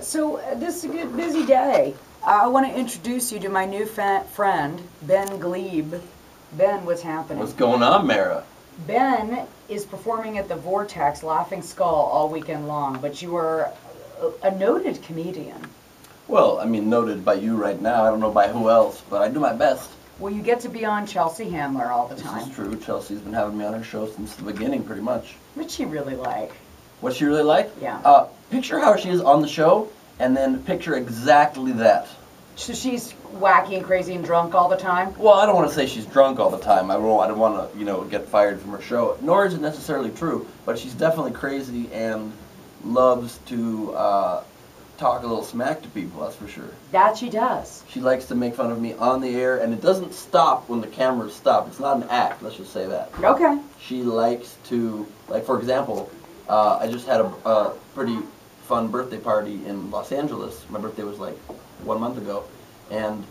This is a good busy day. I want to introduce you to my new friend, Ben Gleib. Ben, what's happening? What's going on, Mara? Ben is performing at the Vortex Laughing Skull all weekend long, but you are a noted comedian. Well, I mean, noted by you right now. I don't know by who else, but I do my best. Well, you get to be on Chelsea Handler all the time. This is true. Chelsea's been having me on her show since the beginning, pretty much. What's she really like? What's she really like? Yeah. Picture how she is on the show, and then picture exactly that. So she's wacky and crazy and drunk all the time? Well, I don't want to say she's drunk all the time. I don't want to, get fired from her show. Nor is it necessarily true, but she's definitely crazy and loves to talk a little smack to people, that's for sure. That she does. She likes to make fun of me on the air, and it doesn't stop when the cameras stop. It's not an act, let's just say that. Okay. She likes to, like, for example, I just had a pretty fun birthday party in Los Angeles. My birthday was like 1 month ago, and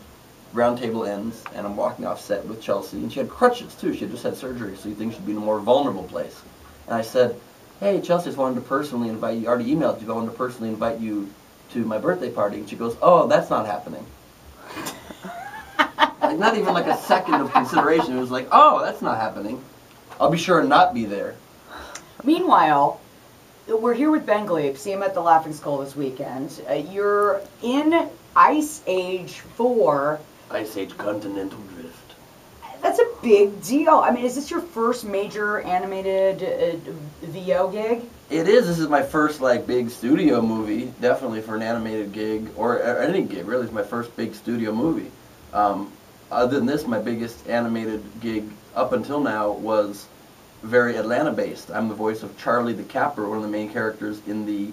round table ends, and I'm walking off set with Chelsea, and she had crutches too. She had just had surgery, so you think she'd be in a more vulnerable place. And I said, "Hey, Chelsea, I just wanted to personally invite you. I already emailed you, but I wanted to personally invite you to my birthday party." And she goes, "Oh, that's not happening." Like, not even like a second of consideration. It was like, "Oh, that's not happening. I'll be sure and not be there." Meanwhile, we're here with Ben Gleib. See him at the Laughing Skull this weekend. You're in Ice Age 4. Ice Age Continental Drift. That's a big deal. I mean, is this your first major animated VO gig? It is. This is my first, like, big studio movie, definitely for an animated gig, or any gig, really. It's my first big studio movie. Other than this, my biggest animated gig up until now was very Atlanta-based. I'm the voice of Charlie the Capper, one of the main characters in the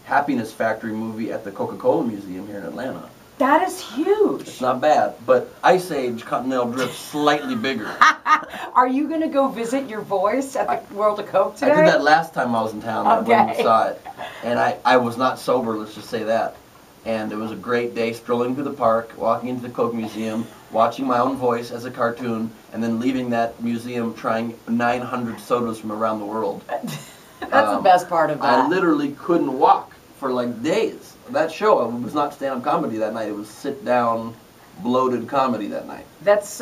Happiness Factory movie at the Coca-Cola Museum here in Atlanta. That is huge. It's not bad, but Ice Age Continental Drift slightly bigger. Are you going to go visit your voice at the World of Coke today? I did that last time I was in town Okay. when we saw it. And I was not sober, let's just say that. And it was a great day strolling through the park, walking into the Coke Museum, watching my own voice as a cartoon, and then leaving that museum trying 900 sodas from around the world. That's the best part of that. I literally couldn't walk for like days. That show, it was not stand-up comedy that night, it was sit-down, bloated comedy that night. That's,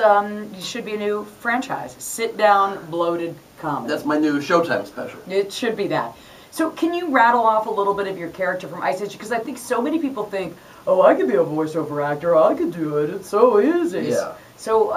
should be a new franchise. Sit-down, bloated comedy. That's my new Showtime special. It should be that. So can you rattle off a little bit of your character from Ice Age? Because I think so many people think, oh, I could be a voiceover actor, I could do it, it's so easy. Yeah. So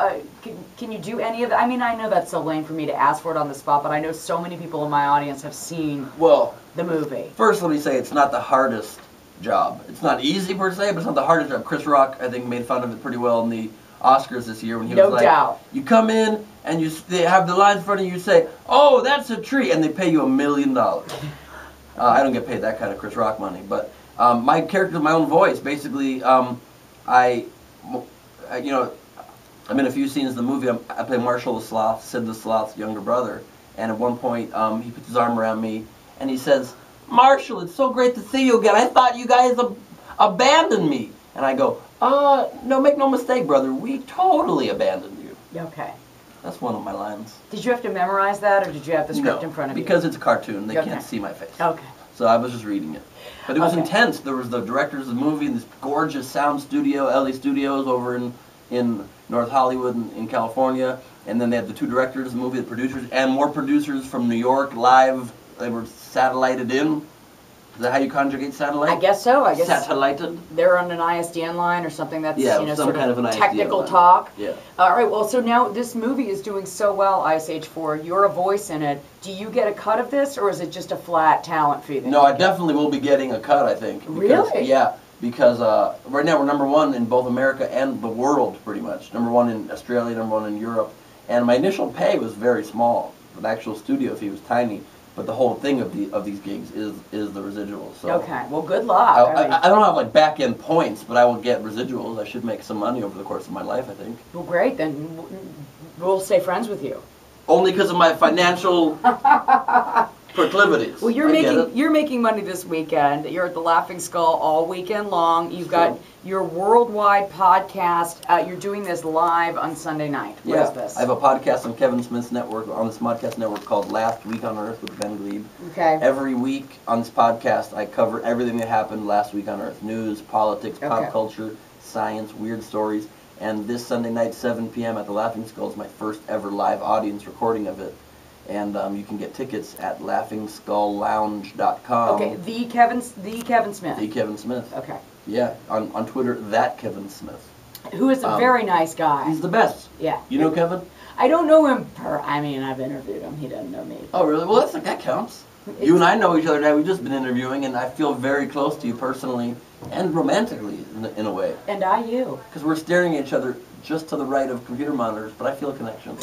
can you do any of that? I mean, I know that's so lame for me to ask for it on the spot, but I know so many people in my audience have seen the movie. First, let me say it's not the hardest job. It's not easy per se, but it's not the hardest job. Chris Rock, I think, made fun of it pretty well in the Oscars this year when he was like, doubt. You come in and they have the line in front of you, you say, "Oh, that's a tree," and they pay you $1 million. I don't get paid that kind of Chris Rock money, but my character, my own voice, basically, I'm in a few scenes in the movie. I play Marshall the Sloth, Sid the Sloth's younger brother, and at one point he puts his arm around me and he says, "Marshall, it's so great to see you again. I thought you guys abandoned me." And I go, "No, make no mistake, brother. We totally abandoned you." Okay. That's one of my lines. Did you have to memorize that, or did you have the script in front of you? Because it's a cartoon. They can't see my face. Okay. So I was just reading it. But it was intense. There was the directors of the movie, this gorgeous sound studio, LA Studios over in North Hollywood in California. And then they had the two directors of the movie, the producers, and more producers from New York live. They were satellited in. Is that how you conjugate satellite? I guess so. I guess satellited. They're on an ISDN line or something. That's some sort kind of an technical ISDN line. talk. Yeah. All right. Well, so now this movie is doing so well, Ice Age 4. You're a voice in it. Do you get a cut of this, or is it just a flat talent fee? No, I definitely will be getting a cut, I think. Because, really? Yeah, because right now we're #1 in both America and the world, pretty much. #1 in Australia, #1 in Europe. And my initial pay was very small. The actual studio fee was tiny. But the whole thing of these gigs is the residuals. So okay, well, good luck. I don't have like back end points, but I will get residuals. I should make some money over the course of my life, I think. Well, great. Then we'll stay friends with you. Only because of my financial proclivities. Well, I get it. you're making money this weekend. You're at the Laughing Skull all weekend long. You've got your worldwide podcast. You're doing this live on Sunday night. What is this? I have a podcast on Kevin Smith's network, on this podcast network called Last Week on Earth with Ben Gleib. Okay. Every week on this podcast, I cover everything that happened last week on Earth: news, politics, pop culture, science, weird stories. And this Sunday night, 7 p.m. at the Laughing Skull is my first ever live audience recording of it. And you can get tickets at LaughingSkullLounge.com. Okay, the Kevin Smith. The Kevin Smith. Okay. Yeah, on Twitter, that Kevin Smith. Who is a very nice guy. He's the best. Yeah. You know Kevin? I don't know him I mean, I've interviewed him. He doesn't know me. Oh, really? Well, that counts. You and I know each other now. We've just been interviewing, and I feel very close to you personally and romantically in a way. And I you. Because we're staring at each other just to the right of computer monitors, but I feel a connection.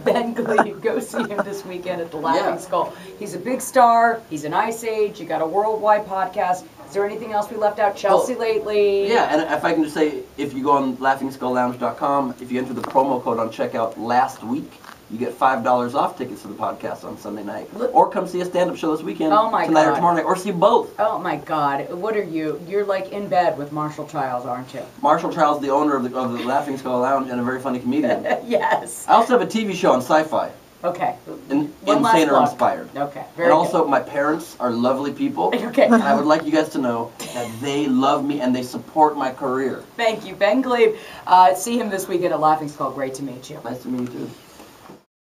Ben Gleib, go see him this weekend at the Laughing Skull. He's a big star. He's an Ice Age. You got a worldwide podcast. Is there anything else we left out? Chelsea lately? Yeah, and if I can just say, if you go on LaughingSkullLounge.com, if you enter the promo code on checkout last week, you get $5 off tickets to the podcast on Sunday night. Or come see a stand-up show this weekend, tonight or tomorrow night, or see both. Oh my God, what are you? You're like in bed with Marshall Childs, aren't you? Marshall Childs, the owner of the Laughing Skull Lounge and a very funny comedian. Yes. I also have a TV show on Sci-Fi. Okay. Insane or Inspired. Okay, very And also, my parents are lovely people. Okay. And I would like you guys to know that they love me and they support my career. Thank you, Ben Gleib. See him this weekend at Laughing Skull. Great to meet you. Nice to meet you too.